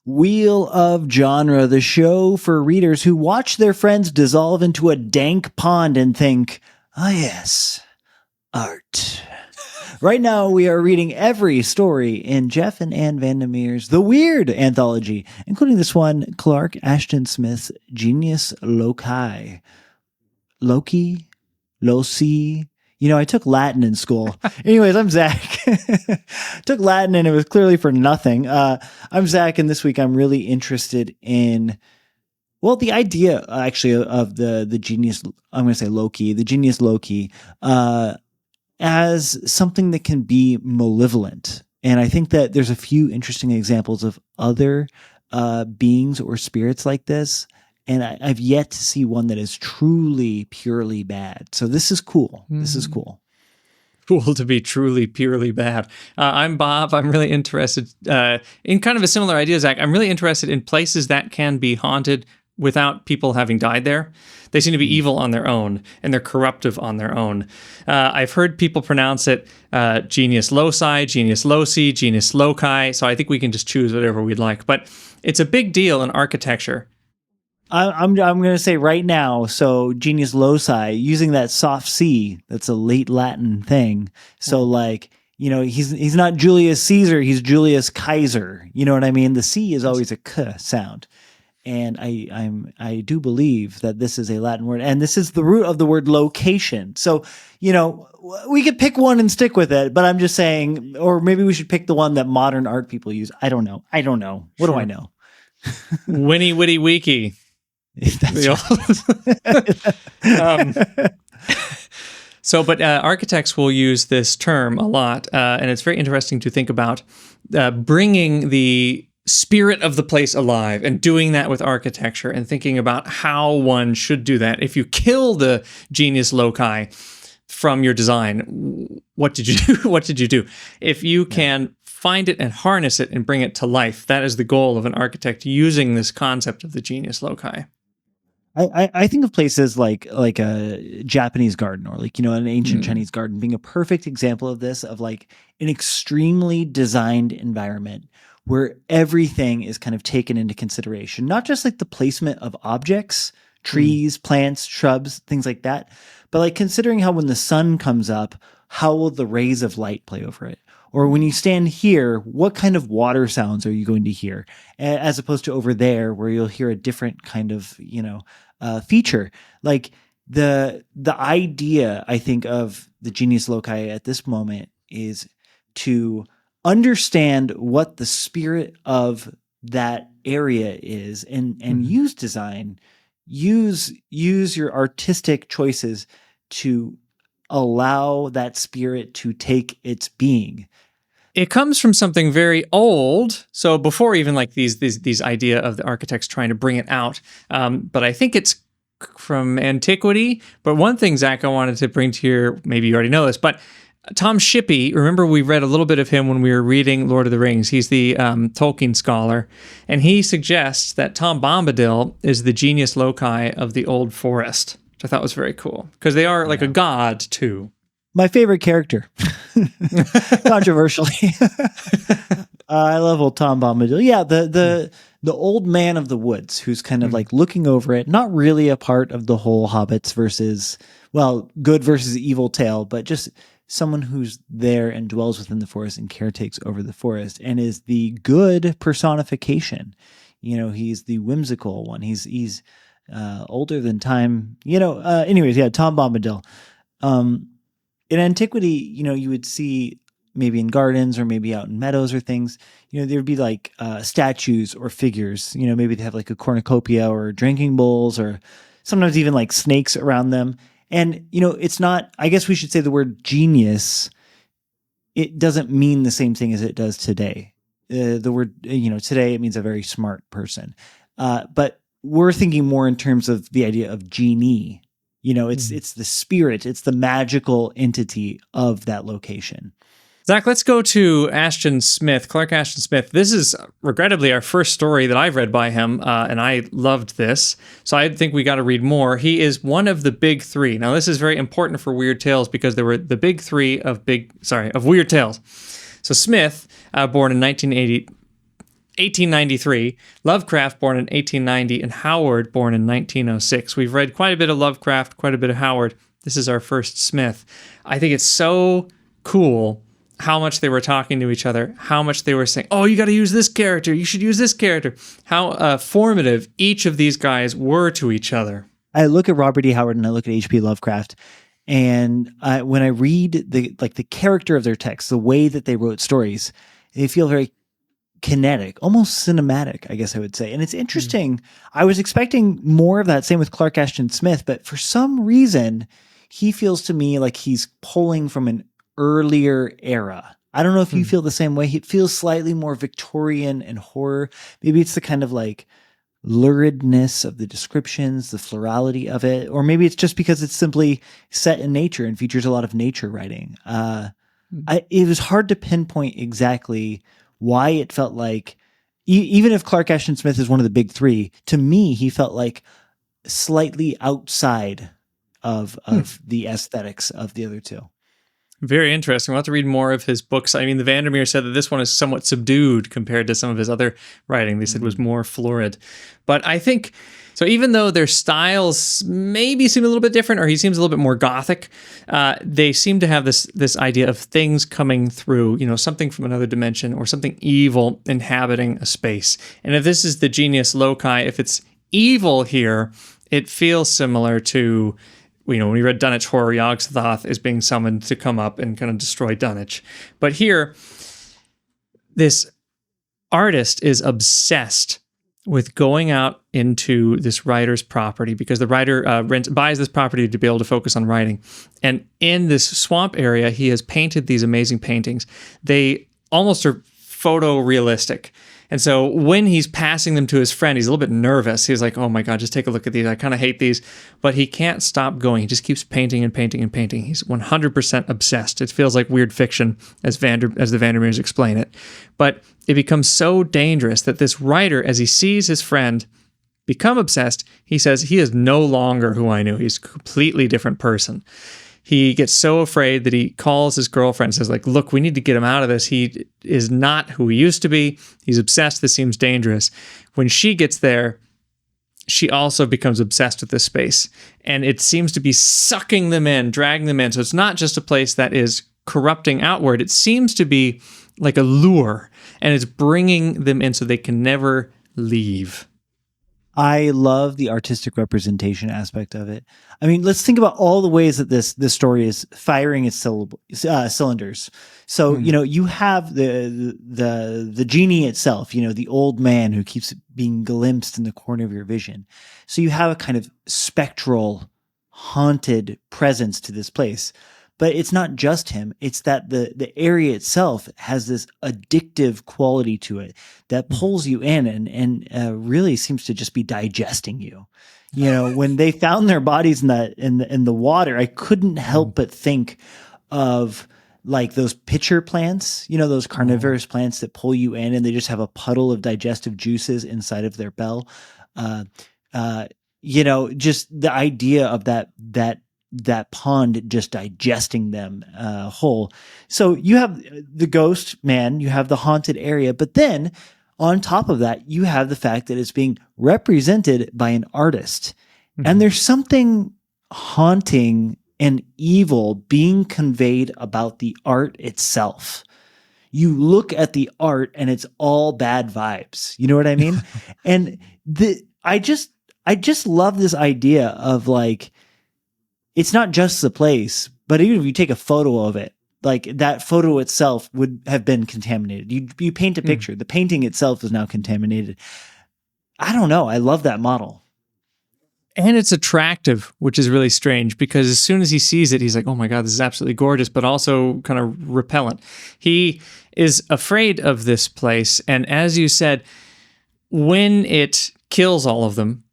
Wheel of Genre, the show for readers who watch their friends dissolve into a dank pond and think, ah, yes, art. Right now, we are reading every story in Jeff and Ann VanderMeer's The Weird anthology, including this one, Clark Ashton Smith's Genius Loci. Loci? Loci? I took Latin in school. Anyways, I'm Zach. Took Latin and it was clearly for nothing. I'm Zach, and this week I'm really interested in, the idea actually of the Genius, I'm going to say Loci, the Genius Loci, as something that can be malevolent. And I think that there's a few interesting examples of other beings or spirits like this. And I've yet to see one that is truly, purely bad. So this is cool. This is cool. Cool to be truly, purely bad. I'm Bob. I'm really interested in kind of a similar idea, Zach. I'm really interested in places that can be haunted without people having died there. They seem to be evil on their own, and they're corruptive on their own. I've heard people pronounce it Genius Loci, Genius Loci, Genius Loci, so I think we can just choose whatever we'd like. But it's a big deal in architecture. I'm going to say right now, so Genius Loci, using that soft C, that's a late Latin thing. So he's not Julius Caesar, he's Julius Kaiser. You know what I mean? The C is always a K sound. And I do believe that this is a Latin word, and this is the root of the word location. So, we could pick one and stick with it, but I'm just saying, or maybe we should pick the one that modern art people use. I don't know. What do I know? Winnie Witty Wiki. But architects will use this term a lot, and it's very interesting to think about bringing the spirit of the place alive and doing that with architecture and thinking about how one should do that. If you kill the Genius Loci from your design, what did you do? What did you do? If you can find it and harness it and bring it to life, that is the goal of an architect using this concept of the Genius Loci. I think of places like a Japanese garden or an ancient Chinese garden being a perfect example of this, of an extremely designed environment where everything is kind of taken into consideration, not just the placement of objects, trees, plants, shrubs, things like that, but considering how when the sun comes up, how will the rays of light play over it? Or when you stand here, what kind of water sounds are you going to hear? As opposed to over there where you'll hear a different kind of, feature. The idea, I think, of the Genius Loci at this moment is to understand what the spirit of that area is and use design, use your artistic choices to allow that spirit to take its being. It comes from something very old. So before even these idea of the architects trying to bring it out, but I think it's from antiquity. But one thing, Zach, I wanted to bring to your, maybe you already know this, but Tom Shippey, remember we read a little bit of him when we were reading Lord of the Rings. He's the Tolkien scholar, and he suggests that Tom Bombadil is the Genius Loci of the Old Forest, which I thought was very cool, because they are a god too. My favorite character, controversially. I love old Tom Bombadil. Yeah, the old man of the woods who's kind of looking over it, not really a part of the whole hobbits versus, good versus evil tale, but just someone who's there and dwells within the forest and caretakes over the forest and is the good personification. He's the whimsical one. He's older than time. Anyways, yeah, Tom Bombadil. In antiquity, you would see maybe in gardens or maybe out in meadows or things, there would be statues or figures, maybe they have a cornucopia or drinking bowls or sometimes even snakes around them. And, it's not, I guess we should say the word genius, it doesn't mean the same thing as it does today. The word, today it means a very smart person. But we're thinking more in terms of the idea of genie. It's the spirit, it's the magical entity of that location. Zach, let's go to Ashton Smith, Clark Ashton Smith. This is regrettably our first story that I've read by him, and I loved this. So I think we got to read more. He is one of the big three. Now, this is very important for Weird Tales because there were the big three of Weird Tales. So Smith, born in 1980, 1893, Lovecraft born in 1890, and Howard born in 1906. We've read quite a bit of Lovecraft, quite a bit of Howard. This is our first Smith. I think it's so cool how much they were talking to each other, how much they were saying, oh, you got to use this character, you should use this character, how formative each of these guys were to each other. I look at Robert E. Howard and I look at H.P. Lovecraft, and when I read the character of their text, the way that they wrote stories, they feel very kinetic, almost cinematic, I guess I would say. And it's interesting. I was expecting more of that. Same with Clark Ashton Smith, but for some reason, he feels to me like he's pulling from an earlier era. I don't know if you feel the same way. It feels slightly more Victorian and horror. Maybe it's the kind of like luridness of the descriptions, the florality of it, or maybe it's just because it's simply set in nature and features a lot of nature writing. It was hard to pinpoint exactly why it felt like, even if Clark Ashton Smith is one of the big three, to me, he felt like slightly outside of the aesthetics of the other two. Very interesting. We'll have to read more of his books. I mean, the VanderMeer said that this one is somewhat subdued compared to some of his other writing. They said it was more florid. But I think, so even though their styles maybe seem a little bit different, or he seems a little bit more gothic, they seem to have this idea of things coming through, something from another dimension or something evil inhabiting a space. And if this is the Genius Loci, if it's evil here, it feels similar to, when we read Dunwich Horror, Yog-Sothoth is being summoned to come up and kind of destroy Dunwich. But here, this artist is obsessed with going out into this writer's property because the writer buys this property to be able to focus on writing. And in this swamp area, he has painted these amazing paintings. They almost are photorealistic. And so when he's passing them to his friend, he's a little bit nervous. He's like, oh my God, just take a look at these. I kind of hate these. But he can't stop going. He just keeps painting and painting and painting. He's 100% obsessed. It feels like weird fiction, as the VanderMeers explain it. But it becomes so dangerous that this writer, as he sees his friend become obsessed, he says, he is no longer who I knew. He's a completely different person. He gets so afraid that he calls his girlfriend and says, like, look, we need to get him out of this. He is not who he used to be. He's obsessed. This seems dangerous. When she gets there, she also becomes obsessed with this space. And it seems to be sucking them in, dragging them in. So it's not just a place that is corrupting outward. It seems to be like a lure, and it's bringing them in so they can never leave. I love the artistic representation aspect of it. I mean, let's think about all the ways that this story is firing its cylinders. So, you have the genie itself, the old man who keeps being glimpsed in the corner of your vision. So you have a kind of spectral, haunted presence to this place. But it's not just him. It's that the area itself has this addictive quality to it that pulls you in and really seems to just be digesting you. When they found their bodies in the water, I couldn't help but think of like those pitcher plants, those carnivorous plants that pull you in and they just have a puddle of digestive juices inside of their bell. Just the idea of that pond just digesting them whole. So you have the ghost man, you have the haunted area, but then on top of that, you have the fact that it's being represented by an artist. Mm-hmm. And there's something haunting and evil being conveyed about the art itself. You look at the art and it's all bad vibes. You know what I mean? And I just love this idea of like, it's not just the place, but even if you take a photo of it, like that photo itself would have been contaminated. You paint a picture, the painting itself is now contaminated. I don't know. I love that model. And it's attractive, which is really strange because as soon as he sees it, he's like, oh my God, this is absolutely gorgeous, but also kind of repellent. He is afraid of this place. And as you said, when it kills all of them,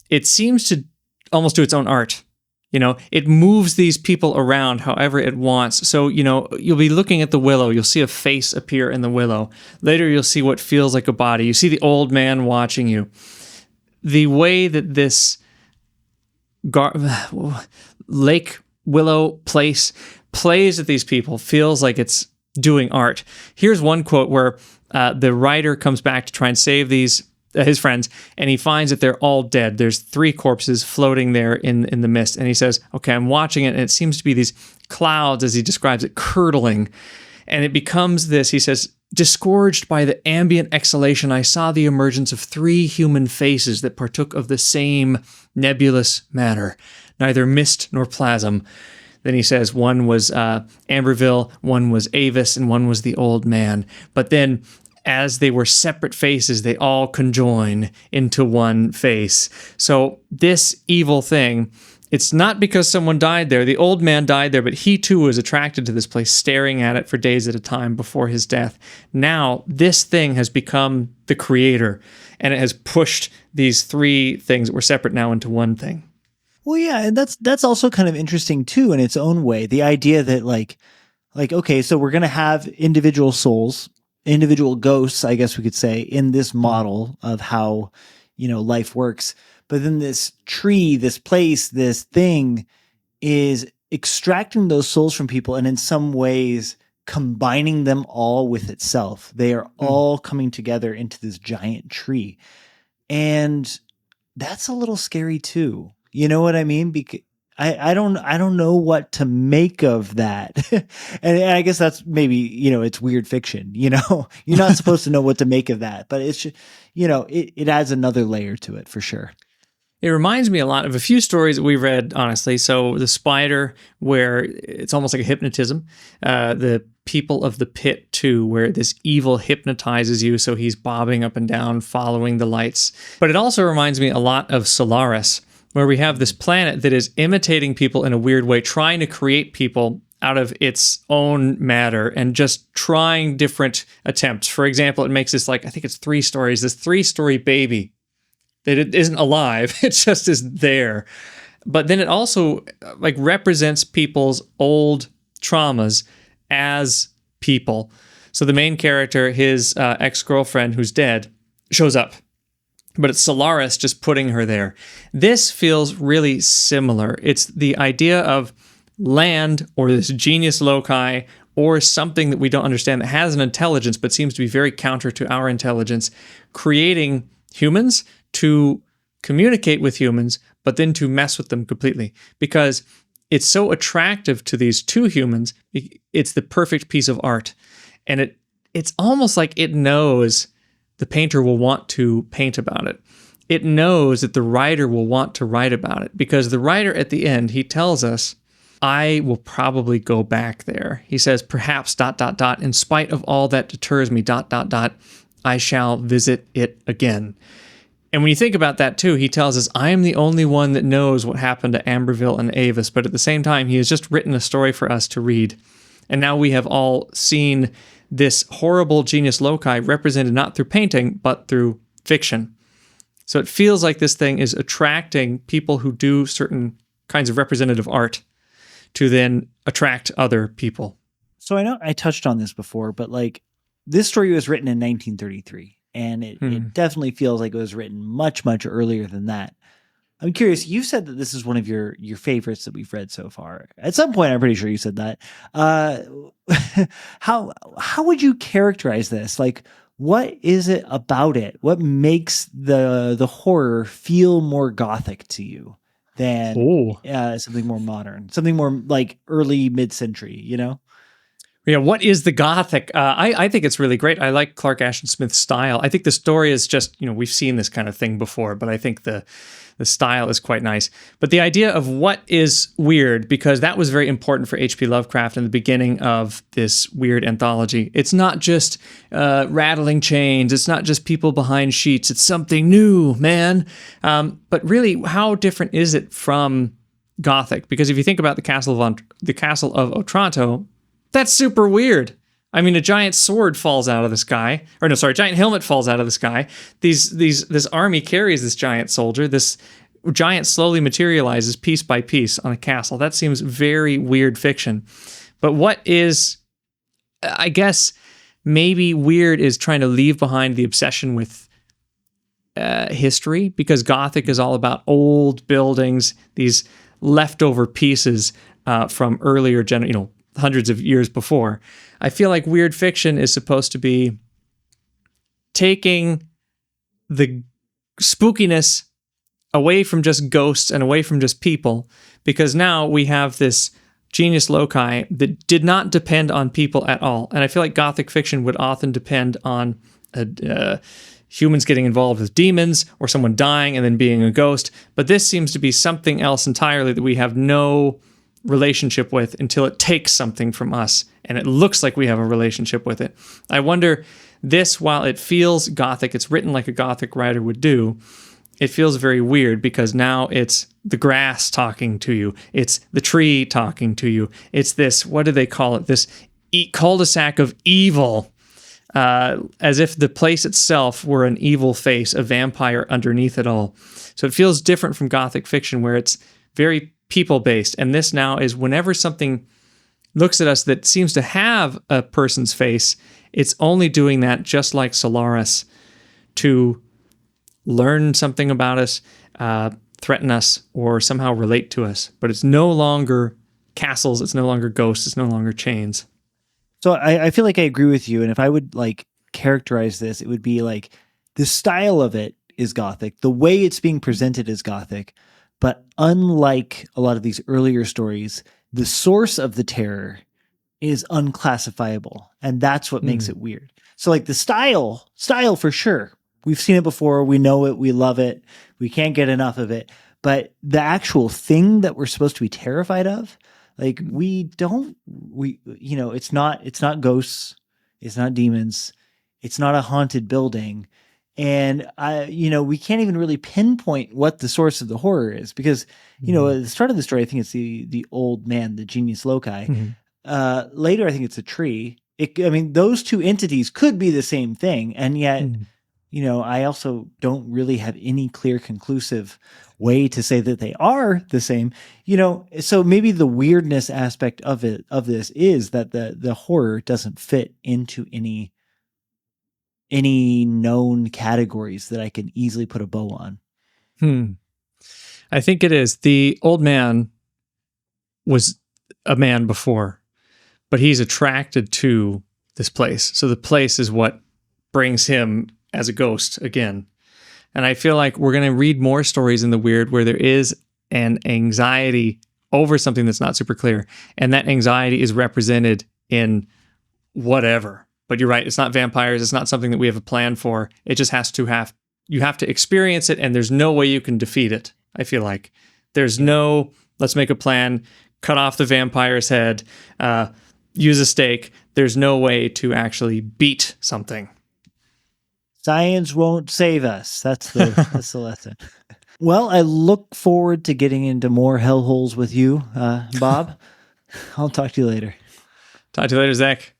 it seems to almost do its own art. It moves these people around however it wants. So, you'll be looking at the willow. You'll see a face appear in the willow. Later, you'll see what feels like a body. You see the old man watching you. The way that this lake willow place plays at these people feels like it's doing art. Here's one quote where the writer comes back to try and save these his friends, and he finds that they're all dead. There's 3 corpses floating there in the mist, and he says, okay, I'm watching it, and it seems to be these clouds, as he describes it, curdling, and it becomes this, he says, disgorged by the ambient exhalation, I saw the emergence of 3 human faces that partook of the same nebulous matter, neither mist nor plasm. Then he says one was Amberville, one was Avis, and one was the old man. But then, as they were separate faces, they all conjoin into one face. So this evil thing, it's not because someone died there. The old man died there, but he too was attracted to this place, staring at it for days at a time before his death. Now, this thing has become the creator, and it has pushed these 3 things that were separate now into one thing. Well, yeah, and that's also kind of interesting too in its own way. The idea that like okay, so we're going to have individual souls, individual ghosts, I guess we could say, in this model of how, life works. But then this tree, this place, this thing is extracting those souls from people and in some ways combining them all with itself. They are all coming together into this giant tree. And that's a little scary too. You know what I mean? Because I don't know what to make of that. And I guess that's maybe, it's weird fiction, you're not supposed to know what to make of that, but it's, it adds another layer to it for sure. It reminds me a lot of a few stories that we've read, honestly. So the spider, where it's almost like a hypnotism. The people of the pit, too, where this evil hypnotizes you, so he's bobbing up and down, following the lights. But it also reminds me a lot of Solaris, where we have this planet that is imitating people in a weird way, trying to create people out of its own matter and just trying different attempts. For example, it makes this, I think it's 3 stories, this 3-story baby that it isn't alive. It just is there. But then it also represents people's old traumas as people. So the main character, his ex-girlfriend who's dead, shows up. But it's Solaris just putting her there. This feels really similar. It's the idea of land or this genius loci or something that we don't understand that has an intelligence but seems to be very counter to our intelligence, creating humans to communicate with humans, but then to mess with them completely. Because it's so attractive to these 2 humans, it's the perfect piece of art. And it's almost like it knows the painter will want to paint about it. It knows that the writer will want to write about it, because the writer at the end, he tells us, I will probably go back there. He says, perhaps ... in spite of all that deters me ... I shall visit it again. And when you think about that too, he tells us, I am the only one that knows what happened to Amberville and Avis, but at the same time, he has just written a story for us to read. And now we have all seen this horrible genius loci represented not through painting, but through fiction. So it feels like this thing is attracting people who do certain kinds of representative art to then attract other people. So I know I touched on this before, but this story was written in 1933, and it definitely feels like it was written much, much earlier than that. I'm curious, you said that this is one of your favorites that we've read so far. At some point, I'm pretty sure you said that. How would you characterize this? What is it about it? What makes the horror feel more gothic to you than something more modern, something more early mid-century, Yeah, what is the Gothic? I think it's really great. I like Clark Ashton Smith's style. I think the story is just, we've seen this kind of thing before, but I think the style is quite nice. But the idea of what is weird, because that was very important for H.P. Lovecraft in the beginning of this weird anthology. It's not just rattling chains. It's not just people behind sheets. It's something new, man. But really, how different is it from Gothic? Because if you think about the Castle of Otranto, that's super weird. I mean, a giant sword falls out of the sky. Or no, sorry, a giant helmet falls out of the sky. This army carries this giant soldier. This giant slowly materializes piece by piece on a castle. That seems very weird fiction. But what is, I guess, maybe weird is trying to leave behind the obsession with history, because Gothic is all about old buildings, these leftover pieces from earlier hundreds of years before. I feel like weird fiction is supposed to be taking the spookiness away from just ghosts and away from just people, because now we have this genius loci that did not depend on people at all. And I feel like Gothic fiction would often depend on humans getting involved with demons or someone dying and then being a ghost. But this seems to be something else entirely that we have no relationship with until it takes something from us. And it looks like we have a relationship with it. I wonder, this, while it feels Gothic, it's written like a Gothic writer would do, it feels very weird because now it's the grass talking to you. It's the tree talking to you. It's this, what do they call it? This cul-de-sac of evil, as if the place itself were an evil face, a vampire underneath it all. So it feels different from Gothic fiction where it's very people-based. And this now is whenever something looks at us that seems to have a person's face, it's only doing that, just like Solaris, to learn something about us, threaten us, or somehow relate to us. But it's no longer castles, it's no longer ghosts, it's no longer chains. So I feel like I agree with you. And if I would like characterize this, it would be like the style of it is Gothic. The way it's being presented is Gothic. But unlike a lot of these earlier stories, the source of the terror is unclassifiable. And that's what makes it weird. So like the style for sure. We've seen it before. We know it. We love it. We can't get enough of it. But the actual thing that we're supposed to be terrified of, like it's not ghosts. It's not demons. It's not a haunted building. And we can't even really pinpoint what the source of the horror is because, at the start of the story, I think it's the old man, the genius loci. Later, I think it's a tree. Those two entities could be the same thing. And yet, I also don't really have any clear conclusive way to say that they are the same, so maybe the weirdness aspect of this is that the horror doesn't fit into any known categories that I can easily put a bow on. I think it is. The old man was a man before, but he's attracted to this place. So the place is what brings him as a ghost again. And I feel like we're going to read more stories in the weird where there is an anxiety over something that's not super clear. And that anxiety is represented in whatever. But you're right, it's not vampires. It's not something that we have a plan for. It just you have to experience it, and there's no way you can defeat it, I feel like. There's no, let's make a plan, cut off the vampire's head, use a stake. There's no way to actually beat something. Science won't save us. That's the lesson. Well, I look forward to getting into more hellholes with you, Bob. I'll talk to you later. Talk to you later, Zach.